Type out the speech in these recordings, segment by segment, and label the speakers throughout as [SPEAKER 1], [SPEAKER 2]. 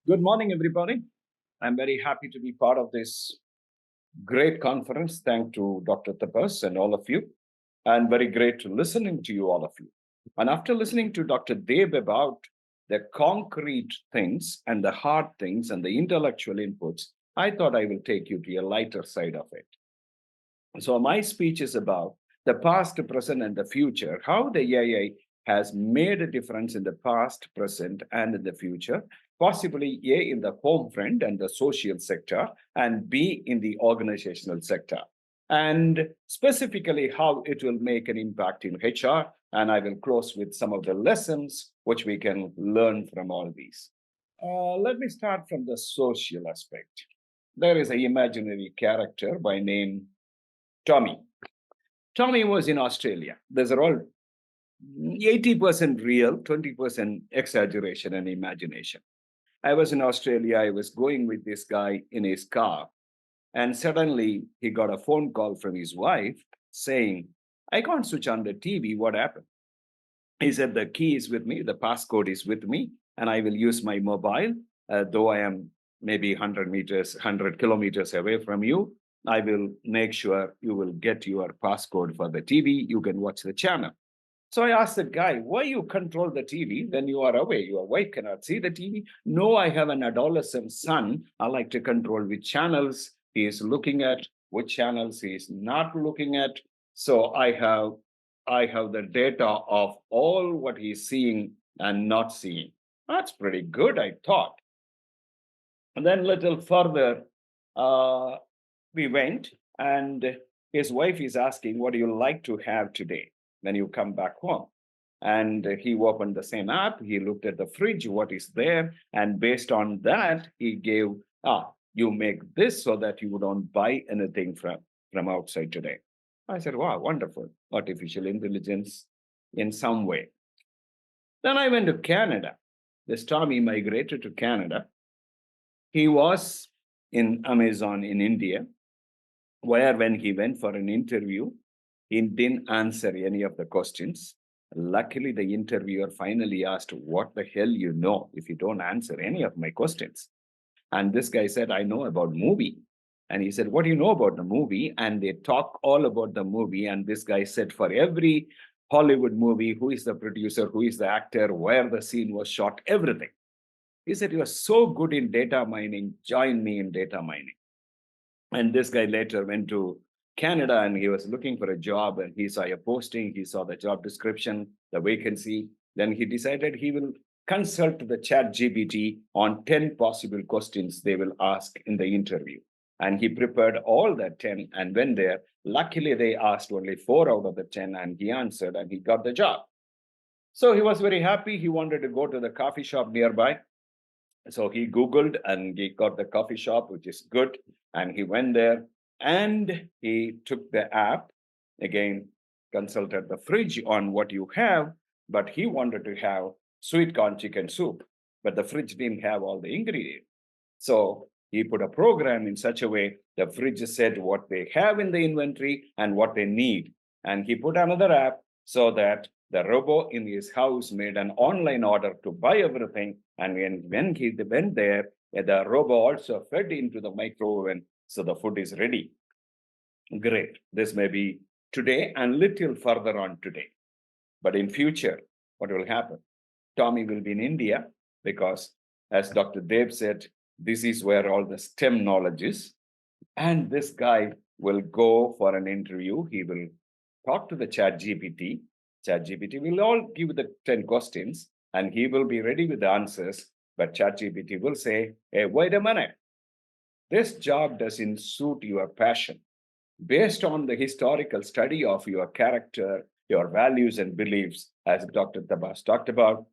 [SPEAKER 1] Good morning, everybody. I'm very happy to be part of this great conference. Thank to Dr. Tapas and all of you, and very great to listening to you, all of you. And after listening to Dr. Deb about the concrete things and the hard things and the intellectual inputs, I thought I will take you to a lighter side of it. So my speech is about the past, present, and the future, how the AI has made a difference in the past, present, and in the future, possibly A in the home front and the social sector, and B in the organizational sector. And specifically how it will make an impact in HR. And I will close with some of the lessons which we can learn from all these. Let me start from the social aspect. There is an imaginary character by name Tommy. Tommy was in Australia. These are all 80% real, 20% exaggeration and imagination. I was in Australia. I was going with this guy in his car, and suddenly he got a phone call from his wife saying, I can't switch on the TV. What happened? He said, the key is with me, the passcode is with me, and I will use my mobile, though I am maybe 100 meters, 100 kilometers away from you. I will make sure you will get your passcode for the TV. You can watch the channel. So I asked the guy, why you control the TV when you are away? Your wife cannot see the TV. No, I have an adolescent son. I like to control which channels he is looking at, which channels he is not looking at. So I have the data of all what he's seeing and not seeing. That's pretty good, I thought. And then little further, uh, we went, and his wife is asking, what do you like to have today when you come back home? And he opened the same app, he looked at the fridge, what is there, and based on that, he gave, you make this so that you don't buy anything from outside today. I said, wow, wonderful. Artificial intelligence in some way. Then I went to Canada. This time he migrated to Canada. He was in Amazon in India, where when he went for an interview, he didn't answer any of the questions. Luckily, the interviewer finally asked, what the hell you know if you don't answer any of my questions? And this guy said, I know about movie. And he said, what do you know about the movie? And they talk all about the movie. And this guy said, for every Hollywood movie, who is the producer, who is the actor, where the scene was shot, everything. He said, you are so good in data mining, join me in data mining. And this guy later went to Canada and he was looking for a job, and he saw a posting, he saw the job description, the vacancy. Then he decided he will consult the chat GPT on 10 possible questions they will ask in the interview. And he prepared all that 10 and went there. Luckily, they asked only 4 out of the 10, and he answered and he got the job. So he was very happy. He wanted to go to the coffee shop nearby. So he Googled and he got the coffee shop, which is good. And he went there and he took the app, again, consulted the fridge on what you have, but he wanted to have sweet corn chicken soup, but the fridge didn't have all the ingredients. So he put a program in such a way the fridge said what they have in the inventory and what they need. And he put another app so that the robo in his house made an online order to buy everything. And when he went there, the robo also fed into the micro oven, so the food is ready. Great. This may be today and little further on today. But in future, what will happen? Tommy will be in India because, as Dr. Dev said, this is where all the STEM knowledge is. And this guy will go for an interview. He will talk to the chat GPT. Chat GPT will all give the 10 questions and he will be ready with the answers. But chat GPT will say, hey, wait a minute. This job doesn't suit your passion. Based on the historical study of your character, your values and beliefs, as Dr. Tabas talked about,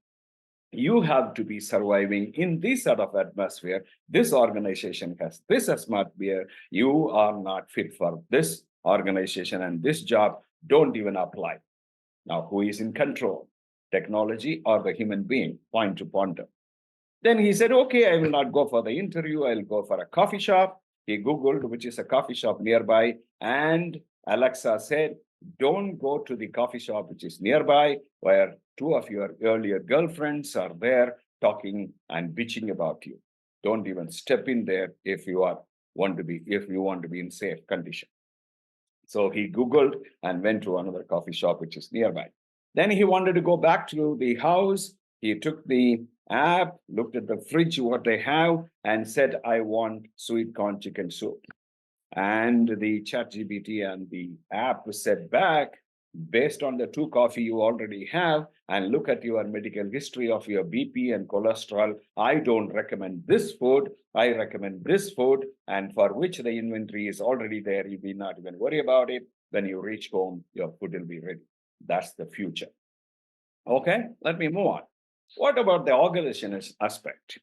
[SPEAKER 1] you have to be surviving in this sort of atmosphere. This organization has this atmosphere. You are not fit for this organization, and this job. Don't even apply. Now, who is in control? Technology or the human being? Point to ponder. Then he said, okay, I will not go for the interview. I'll go for a coffee shop. He Googled which is a coffee shop nearby, and Alexa said, don't go to the coffee shop which is nearby, where two of your earlier girlfriends are there talking and bitching about you. Don't even step in there if you want to be in safe condition. So he Googled and went to another coffee shop which is nearby. Then he wanted to go back to the house. He took the app, looked at the fridge, what they have, and said, I want sweet corn chicken soup. And the chat GPT and the app said back, based on the two coffee you already have, and look at your medical history of your BP and cholesterol, I don't recommend this food. I recommend this food, and for which the inventory is already there. You need not even worry about it. When you reach home, your food will be ready. That's the future. Okay, let me move on. What about the organization aspect?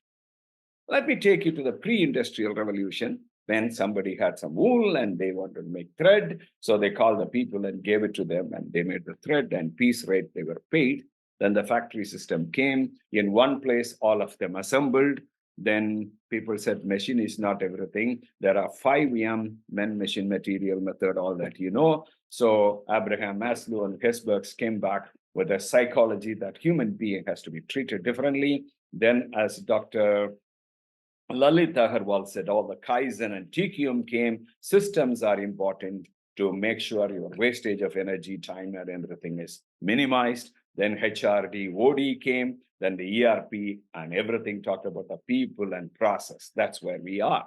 [SPEAKER 1] Let me take you to the pre-industrial revolution when somebody had some wool and they wanted to make thread. So they called the people and gave it to them and they made the thread and piece rate they were paid. Then the factory system came in one place, all of them assembled. Then people said machine is not everything. There are 5M men machine material method, all that you know. So Abraham Maslow and Hesbergs came back with a psychology that human being has to be treated differently. Then as Dr. Lalit Agarwal said all the Kaizen and TQM came. Systems are important to make sure your wastage of energy, time, and everything is minimized. Then HRD, OD came, then the ERP, and everything talked about the people and process. That's where we are.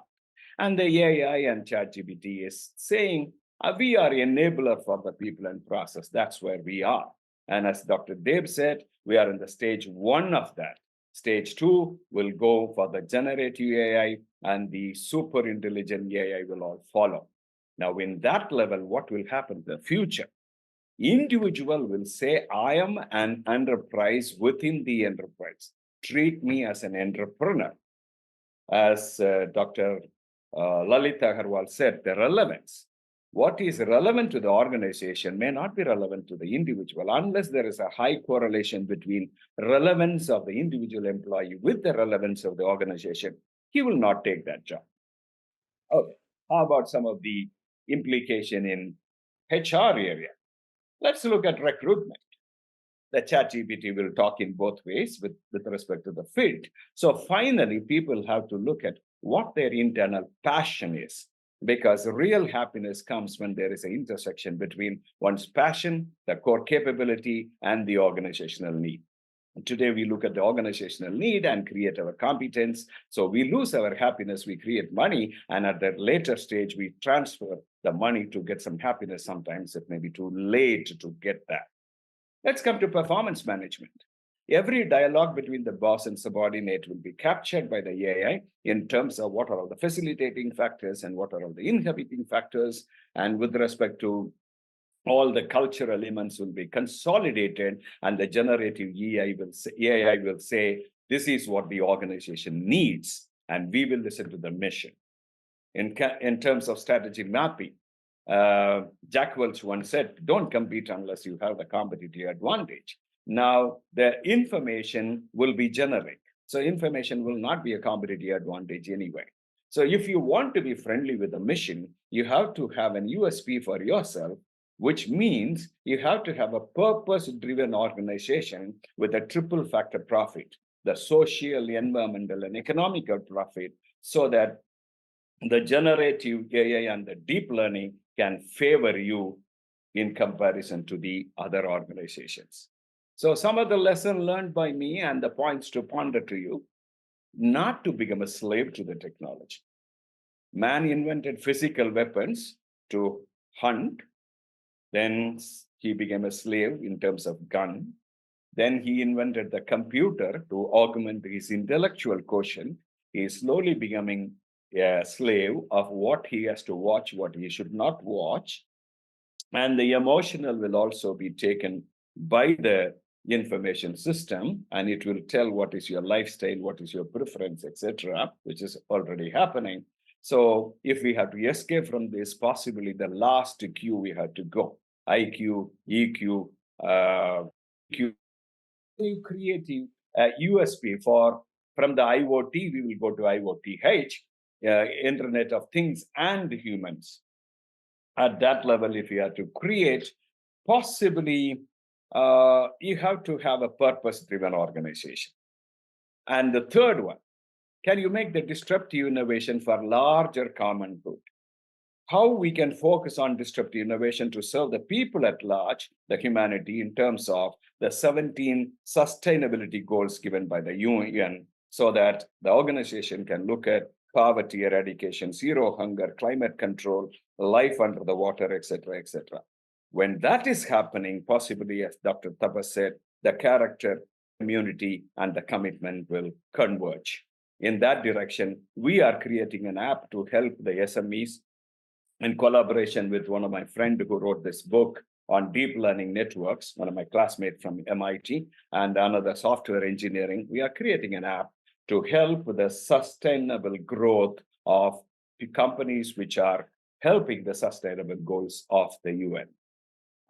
[SPEAKER 1] And the AI and ChatGPT is saying we are enabler for the people and process. That's where we are. And as Dr. Deb said, we are in the stage one of that. Stage two will go for the generative AI, and the super intelligent AI will all follow. Now, in that level, what will happen in the future? Individual will say, I am an enterprise within the enterprise. Treat me as an entrepreneur. As Dr. Lalit Agarwal said, the relevance. What is relevant to the organization may not be relevant to the individual unless there is a high correlation between relevance of the individual employee with the relevance of the organization. He will not take that job. Okay. How about some of the implication in HR area? Let's look at recruitment. The chat GPT will talk in both ways with respect to the field. So finally, people have to look at what their internal passion is, because real happiness comes when there is an intersection between one's passion, the core capability, and the organizational need. Today, we look at the organizational need and create our competence. So we lose our happiness, we create money, and at the later stage, we transfer the money to get some happiness. Sometimes it may be too late to get that. Let's come to performance management. Every dialogue between the boss and subordinate will be captured by the AI in terms of what are all the facilitating factors and what are all the inhibiting factors. And with respect to all the cultural elements will be consolidated, and the generative AI will say, this is what the organization needs, and we will listen to the mission. In terms of strategy mapping, Jack Welch once said, don't compete unless you have the competitive advantage. Now, the information will be generic. So information will not be a competitive advantage anyway. So if you want to be friendly with the mission, you have to have an USP for yourself, which means you have to have a purpose-driven organization with a triple factor profit, the social, environmental, and economical profit, so that the generative AI and the deep learning can favor you in comparison to the other organizations. So some of the lesson learned by me and the points to ponder to you: not to become a slave to the technology. Man invented physical weapons to hunt. Then he became a slave in terms of gun. Then he invented the computer to augment his intellectual quotient. He is slowly becoming a slave of what he has to watch, what he should not watch. And the emotional will also be taken by the information system, and it will tell what is your lifestyle, what is your preference, etc., which is already happening. So if we have to escape from this, possibly the last Q we have to go, IQ, EQ, Q, creative USP for from the IoT, we will go to IoTH, Internet of Things and Humans. At that level, if you have to create, possibly you have to have a purpose-driven organization. And the third one, Can you make the disruptive innovation for larger common good? How we can focus on disruptive innovation to serve the people at large, the humanity, in terms of the 17 sustainability goals given by the UN, so that the organization can look at poverty eradication, zero hunger, climate control, life under the water, etc., etc. When that is happening, possibly, as Dr. Tapa said, the character, community, and the commitment will converge. In that direction, we are creating an app to help the SMEs in collaboration with one of my friends who wrote this book on deep learning networks, one of my classmates from MIT, and another software engineering. We are creating an app to help the sustainable growth of the companies which are helping the sustainable goals of the UN.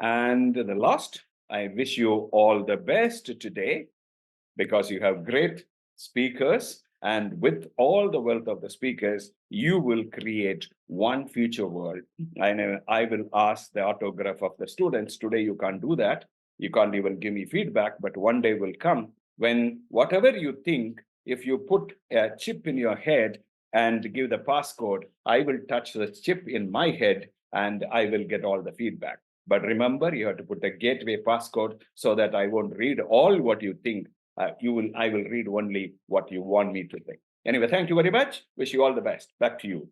[SPEAKER 1] And the last, I wish you all the best today because you have great speakers. And with all the wealth of the speakers, you will create one future world. I will ask the autograph of the students. Today, you can't do that. You can't even give me feedback, but one day will come when whatever you think, if you put a chip in your head and give the passcode, I will touch the chip in my head and I will get all the feedback. But remember, you have to put a gateway passcode so that I won't read all what you think. I will read only what you want me to think. Anyway, thank you very much. Wish you all the best. Back to you.